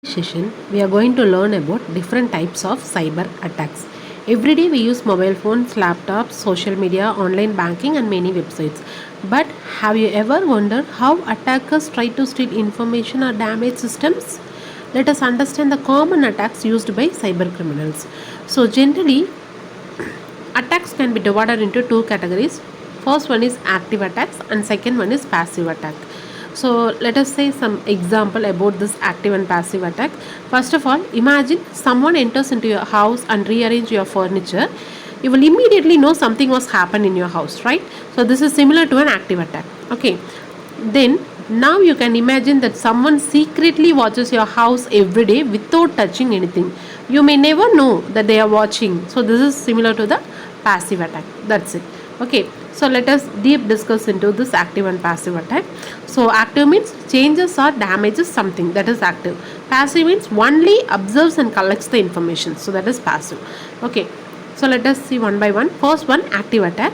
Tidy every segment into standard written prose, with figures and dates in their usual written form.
Session we are going to learn about different types of cyber attacks. Every day we use mobile phones, laptops, social media, online banking and many websites. But have you ever wondered how attackers try to steal information or damage systems? Let us understand the common attacks used by cyber criminals. So generally attacks can be divided into two categories. First one is active attacks and second one is passive attack. So let us say some example about this active and passive attack. First of all, imagine someone enters into your house and rearrange your furniture. You will immediately know something was happened in your house, right? So this is similar to an active attack. Okay. Then now you can imagine that someone secretly watches your house every day without touching anything. You may never know that they are watching. So this is similar to the passive attack. That's it. Okay. So let us deep discuss into this active and passive attack. So active means changes or damages something, that is active. Passive means only observes and collects the information, so that is passive. Okay. So let us see one by one. First one, active attack.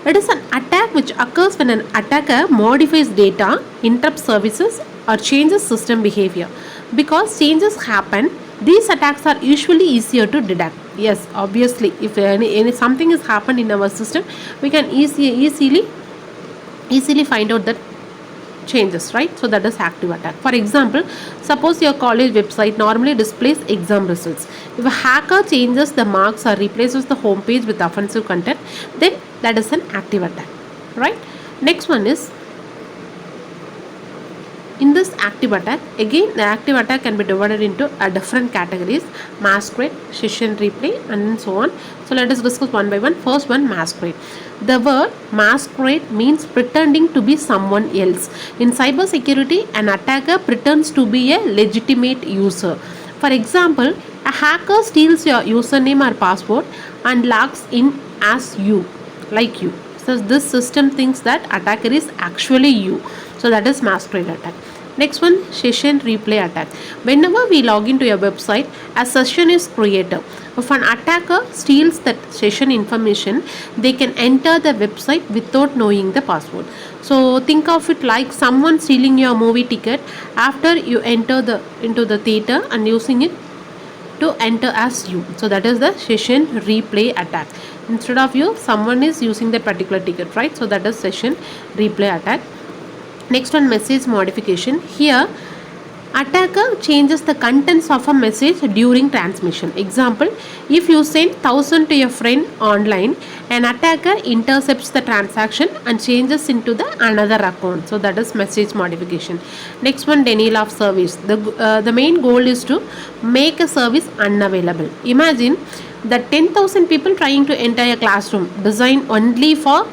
It is an attack which occurs when an attacker modifies data, interrupts services, or changes system behavior. Because changes happen, these attacks are usually easier to detect. Yes, obviously, if any something has happened in our system, we can easily find out that changes, right? So that is active attack. For example, suppose your college website normally displays exam results. If a hacker changes the marks or replaces the home page with offensive content, then that is an active attack, right? Next one is, in this active attack, again the active attack can be divided into different categories: masquerade, session replay, and so on. So let us discuss one by one. First one, masquerade. The word masquerade means pretending to be someone else. In cybersecurity, an attacker pretends to be a legitimate user. For example, a hacker steals your username or password and logs in as you, like you. So this system thinks that attacker is actually you. So that is masquerade attack. Next one, session replay attack. Whenever we log into your website, a session is created. If an attacker steals that session information, they can enter the website without knowing the password. So think of it like someone stealing your movie ticket after you enter into the theater and using it to enter as you. So that is the session replay attack. Instead of you, someone is using that particular ticket, right? So that is session replay attack. Next one, message modification. Here attacker changes the contents of a message during transmission. Example, if you send 1,000 to your friend online, an attacker intercepts the transaction and changes into the another account. So that is message modification. Next one, denial of service. The main goal is to make a service unavailable. Imagine that 10,000 people trying to enter a classroom designed only for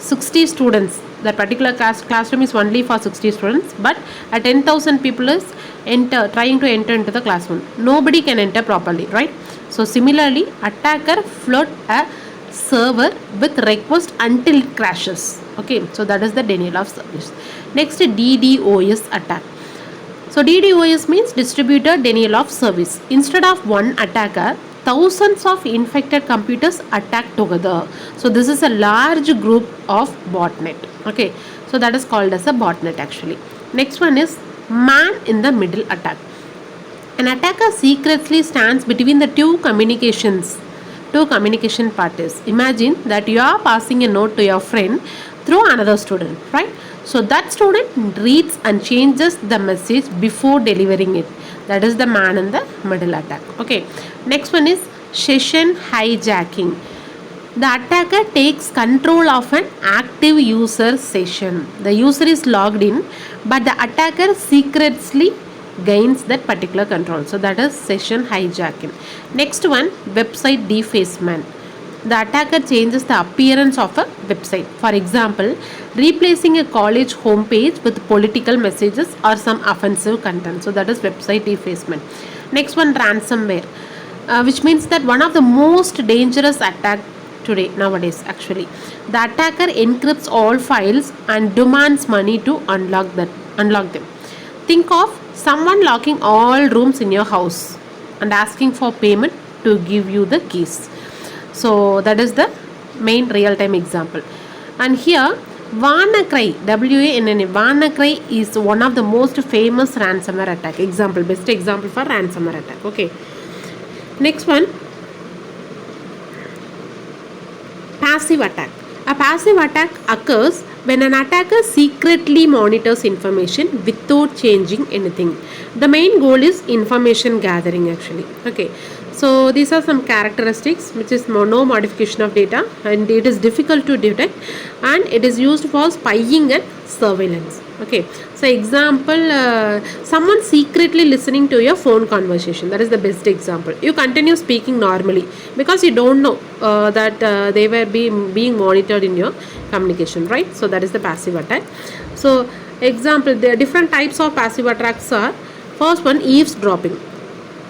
60 students. That particular classroom is only for 60 students, but a 10,000 people is trying to enter into the classroom. Nobody can enter properly, right? So similarly, attacker flood a server with request until it crashes. Okay, so that is the denial of service. Next, DDoS attack. So DDoS means distributed denial of service. Instead of one attacker, thousands of infected computers attack together. So this is a large group of botnet. Okay, so that is called as a botnet actually. Next one is man in the middle attack. An attacker secretly stands between the two communication parties. Imagine that you are passing a note to your friend through another student, right? So that student reads and changes the message before delivering it. That is the man in the middle attack. Okay. Next one is session hijacking. The attacker takes control of an active user session. The user is logged in, but the attacker secretly gains that particular control. So that is session hijacking. Next one, website defacement. The attacker changes the appearance of a website. For example, replacing a college homepage with political messages or some offensive content. So that is website defacement. Next one, ransomware, which means that one of the most dangerous attack today nowadays actually. The attacker encrypts all files and demands money to unlock them. Think of someone locking all rooms in your house and asking for payment to give you the keys. So that is the main real-time example. And here WannaCry, WANNA, WannaCry is one of the most famous ransomware attack. Example, best example for ransomware attack. Okay. Next one, passive attack. A passive attack occurs when an attacker secretly monitors information without changing anything. The main goal is information gathering actually. Okay. So these are some characteristics, which is no modification of data, and it is difficult to detect, and it is used for spying and surveillance. Okay, so example, someone secretly listening to your phone conversation, that is the best example. You continue speaking normally because you don't know that they were being monitored in your communication, right? So that is the passive attack. So example, there are different types of passive attacks are, first one, eavesdropping.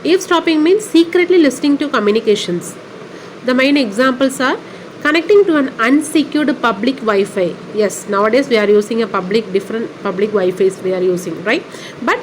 Eavesdropping means secretly listening to communications. The main examples are connecting to an unsecured public Wi-Fi. Yes, nowadays we are using a different public Wi-Fi's we are using, right? But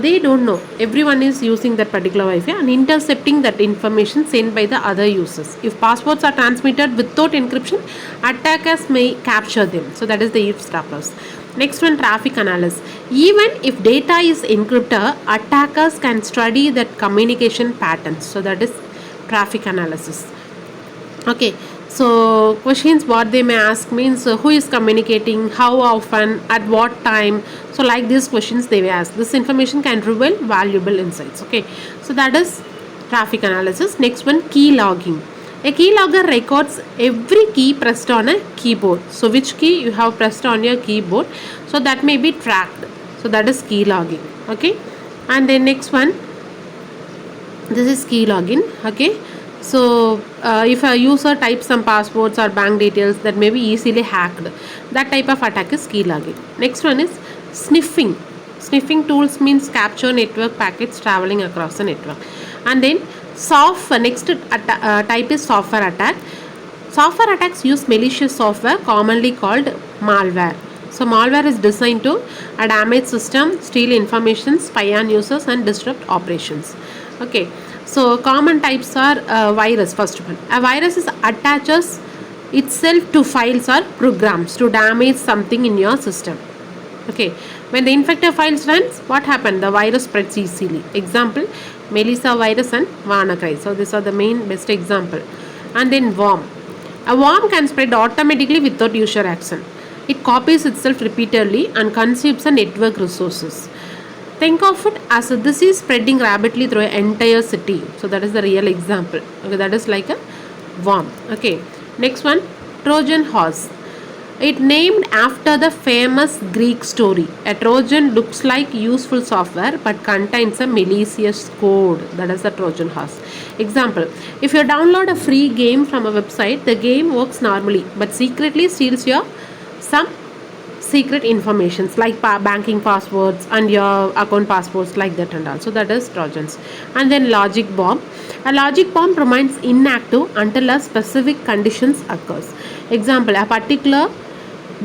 they don't know. Everyone is using that particular Wi-Fi and intercepting that information sent by the other users. If passwords are transmitted without encryption, attackers may capture them. So that is the eavesdroppers. Next one, traffic analysis. Even if data is encrypted, attackers can study that communication patterns. So that is traffic analysis. Okay, so questions what they may ask means who is communicating, how often, at what time. So like these questions they may ask. This information can reveal valuable insights. Okay, so that is traffic analysis. Next one, key logging. A keylogger records every key pressed on a keyboard. So which key you have pressed on your keyboard, so that may be tracked. So that is key logging. Okay, and then next one, this is key login. Okay, so if a user types some passwords or bank details that may be easily hacked, that type of attack is key logging. Next one is sniffing. Sniffing tools means capture network packets traveling across the network. And then next type is software attack. Software attacks use malicious software commonly called malware. So malware is designed to damage system, steal information, spy on users and disrupt operations. Okay, so common types are virus. First one, a virus is attaches itself to files or programs to damage something in your system. Okay, when the infected files runs, what happened? The virus spreads easily. Example, Melissa virus and WannaCry. So these are the main best example. And then worm. A worm can spread automatically without user action. It copies itself repeatedly and consumes the network resources. Think of it as a disease spreading rapidly through an entire city. So that is the real example. Okay, that is like a worm. Okay, next one, Trojan horse. It named after the famous Greek story. A Trojan looks like useful software but contains a malicious code. That is the Trojan horse. Example, if you download a free game from a website, the game works normally but secretly steals your some secret informations like banking passwords and your account passwords like that, and also that is Trojans. And then logic bomb. A logic bomb remains inactive until a specific conditions occurs. Example, a particular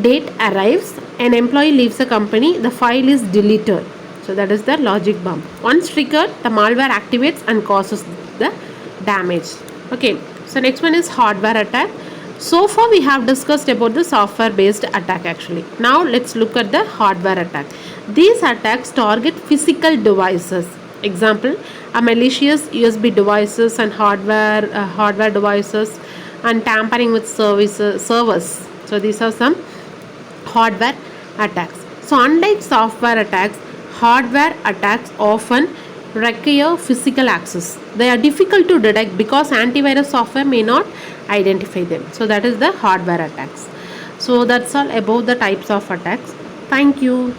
date arrives, an employee leaves the company, the file is deleted. So that is the logic bomb. Once triggered, the malware activates and causes the damage. Okay, so next one is hardware attack. So far we have discussed about the software based attack actually. Now let's look at the hardware attack. These attacks target physical devices. Example, a malicious USB devices and hardware devices, and tampering with servers. So these are some hardware attacks. So unlike software attacks, hardware attacks often require physical access. They are difficult to detect because antivirus software may not identify them. So that is the hardware attacks. So that's all about the types of attacks. Thank you.